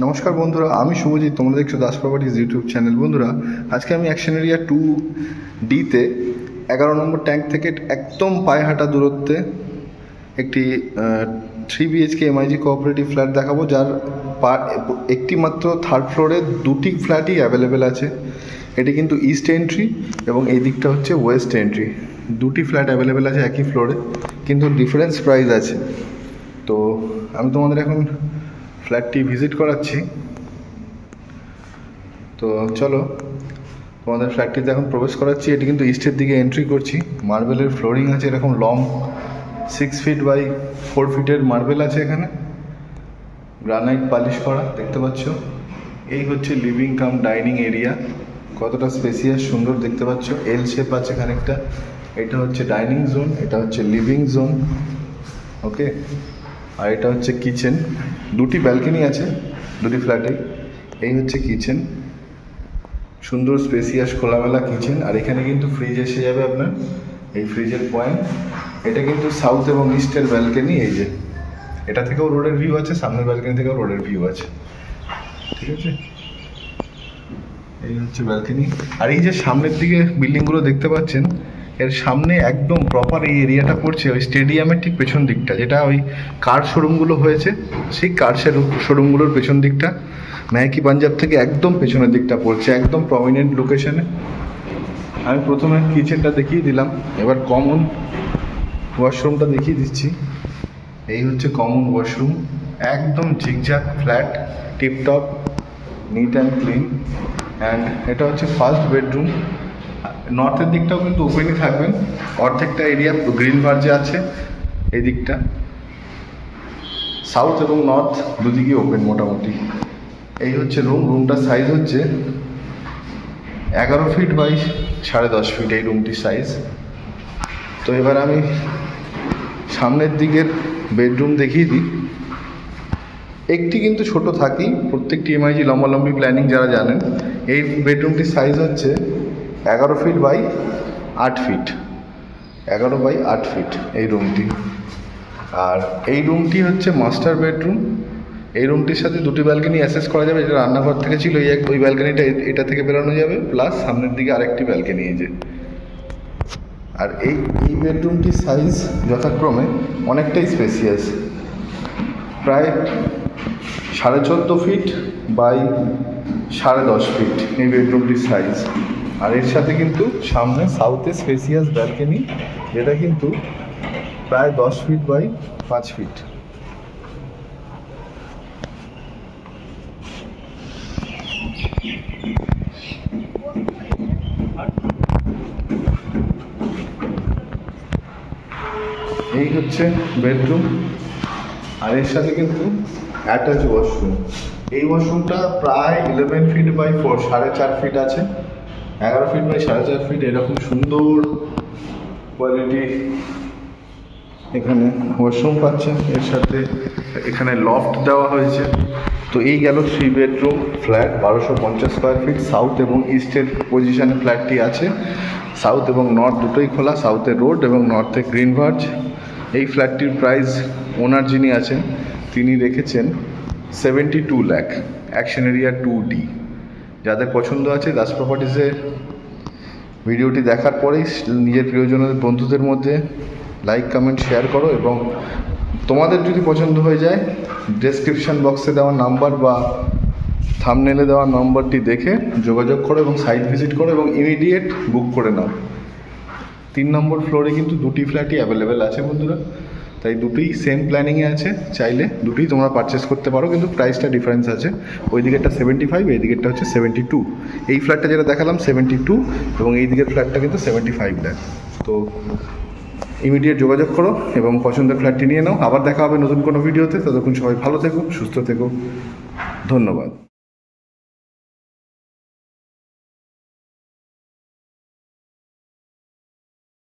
নমস্কার বন্ধুরা, আমি শুভজিৎ। তোমরা দেখছো দাস প্রপার্টিজ ইউটিউব চ্যানেল। বন্ধুরা, আজকে আমি অ্যাকশন এরিয়া 2D-তে 11 নম্বর ট্যাঙ্ক থেকে একদম পায়ে হাঁটা দূরত্বে একটি 3 BHK MIG কোঅপারেটিভ ফ্ল্যাট দেখাবো, যার একটি মাত্র থার্ড ফ্লোরে দুটি ফ্ল্যাটই অ্যাভেলেবেল আছে। এটি কিন্তু ইস্ট এন্ট্রি এবং এই দিকটা হচ্ছে ওয়েস্ট এন্ট্রি। দুটি ফ্ল্যাট অ্যাভেলেবেল আছে একই ফ্লোরে, কিন্তু ডিফারেন্স প্রাইস আছে। তো আমি তোমাদের এখন ফ্ল্যাটটি ভিজিট করাচ্ছি। তো চলো তোমাদের ফ্ল্যাটটিতে এখন প্রবেশ করাচ্ছি। এটি কিন্তু ইস্টের দিকে এন্ট্রি করছি। মার্বেলের ফ্লোরিং আছে, এরকম লং 6 ফিট বাই 4 ফিটের মার্বেল আছে এখানে, গ্রানাইট পালিশ করা, দেখতে পাচ্ছ। এই হচ্ছে লিভিং কাম ডাইনিং এরিয়া, কতটা স্পেসিয়াস সুন্দর দেখতে পাচ্ছ। এল শেপ আছে খানিকটা। এটা হচ্ছে ডাইনিং জোন, এটা হচ্ছে লিভিং জোন, ওকে। আর এটা হচ্ছে কিচেন। দুটি ব্যালকনি আছে দুটি ফ্ল্যাটে। এই হচ্ছে কিচেন, সুন্দর স্পেসিয়াস খোলামেলা কিচেন। আর এখানে কিন্তু ফ্রিজ এসে যাবে আপনার, এই ফ্রিজের পয়েন্ট। এটা কিন্তু সাউথ এবং ইস্টের ব্যালকনি। এই যে এটা থেকেও রোডের ভিউ আছে, সামনের ব্যালকনি থেকেও রোডের ভিউ আছে, ঠিক আছে। এই হচ্ছে ব্যালকনি। আর এই যে সামনের দিকে বিল্ডিংগুলো দেখতে পাচ্ছেন, এর সামনে একদম প্রপার এই এরিয়াটা পড়ছে ওই স্টেডিয়ামের ঠিক পেছন দিকটা, যেটা ওই কার শোরুমগুলো হয়েছে, সেই কার শোরুমগুলোর পেছন দিকটা ম্যাকি পাঞ্জাব থেকে একদম পেছনের দিকটা পড়ছে, একদম প্রমিনেন্ট লোকেশনে। আমি প্রথমে কিচেনটা দেখিয়ে দিলাম, এবার কমন ওয়াশরুমটা দেখিয়ে দিচ্ছি। এই হচ্ছে কমন ওয়াশরুম, একদম ঝিকঝাক flat, tiptop, neat and clean. And এটা হচ্ছে ফার্স্ট বেডরুম। নর্থের দিকটাও কিন্তু ওপেনই থাকবেন, অর্ধেকটা এরিয়া গ্রিন ভার্জে আছে এই দিকটা। সাউথ এবং নর্থ দুদিকে ওপেন মোটামুটি। এই হচ্ছে রুমটার সাইজ হচ্ছে 11 ফিট বাই 10.5 ফিট এই রুমটির সাইজ। তো এবার আমি সামনের দিকের বেডরুম দেখিয়ে দিই। একটি কিন্তু ছোট থাকি, প্রত্যেকটি এমআইজি লম্বালম্বি প্ল্যানিং যারা জানেন। এই বেডরুমটির সাইজ হচ্ছে 11 feet by 8 feet, 11 by 8 feet এই রুমটি। আর এই রুমটি হচ্ছে মাস্টার বেডরুম। এই রুমটির সাথে দুটি ব্যালকনি অ্যাসেস করা যাবে, যেটা রান্নাঘর থেকে ছিল। ওই ব্যালকনিটা এটা থেকে বেরোনো যাবে, প্লাস সামনের দিকে আরেকটি ব্যালকনি এই যে। আর এই বেডরুমটির সাইজ যথাক্রমে অনেকটাই স্পেসিয়াস, প্রায় 14.5 ফিট বাই 10.5 ফিট এই বেডরুমটির সাইজ। আর এর সাথে কিন্তু সামনে সাউথে স্পেসিয়াস ব্যালকনি, যেটা কিন্তু প্রায় 10 ফিট বাই 5 ফিট। এই হচ্ছে বেডরুম, আর এর সাথে কিন্তু অ্যাটাচ ওয়াশরুম। এই ওয়াশরুমটা প্রায় 11 ফিট বাই 4.5 ফিট আছে, 11 ফিট বাই 4.5 ফিট। এরকম সুন্দর কোয়ালিটি এখানে ওয়াশরুম পাচ্ছেন। এর সাথে এখানে লফট দেওয়া হয়েছে। তো এই গেল 3 bedroom flat, 1250 square feet. South এবং ইস্টের পজিশনে ফ্ল্যাটটি আছে। সাউথ এবং নর্থ দুটোই খোলা, সাউথে রোড এবং নর্থে গ্রিন ভার্জ। এই ফ্ল্যাটটির প্রাইস ওনার যিনি আছেন তিনি রেখেছেন 72 লাখ, অ্যাকশন এরিয়া 2D। যাদের পছন্দ আছে দাস প্রপার্টিজের ভিডিওটি দেখার পরেই নিজের প্রিয়জনের বন্ধুদের মধ্যে লাইক কমেন্ট শেয়ার করো। এবং তোমাদের যদি পছন্দ হয়ে যায়, ডেসক্রিপশান বক্সে দেওয়া নাম্বার বা থাম্বনেলে দেওয়া নম্বরটি দেখে যোগাযোগ করো এবং সাইট ভিজিট করো এবং ইমিডিয়েট বুক করে নাও। 3 নম্বর ফ্লোরে কিন্তু দুটি ফ্ল্যাটই অ্যাভেলেবেল আছে বন্ধুরা, তাই দুটোই সেম প্ল্যানিংয়ে আছে। চাইলে দুটোই তোমরা পারচেস করতে পারো, কিন্তু প্রাইসটা ডিফারেন্স আছে। ওই দিকেরটা 75, এই দিকেরটা হচ্ছে 72। এই ফ্ল্যাটটা যেটা দেখালাম 72, এবং এই দিকের ফ্ল্যাটটা কিন্তু 75 লাখ। তো ইমিডিয়েট যোগাযোগ করো এবং পছন্দের ফ্ল্যাটটি নিয়ে নাও। আবার দেখা হবে নতুন কোনো ভিডিওতে। ততক্ষণ সবাই ভালো থেকো, সুস্থ থেকো, ধন্যবাদ।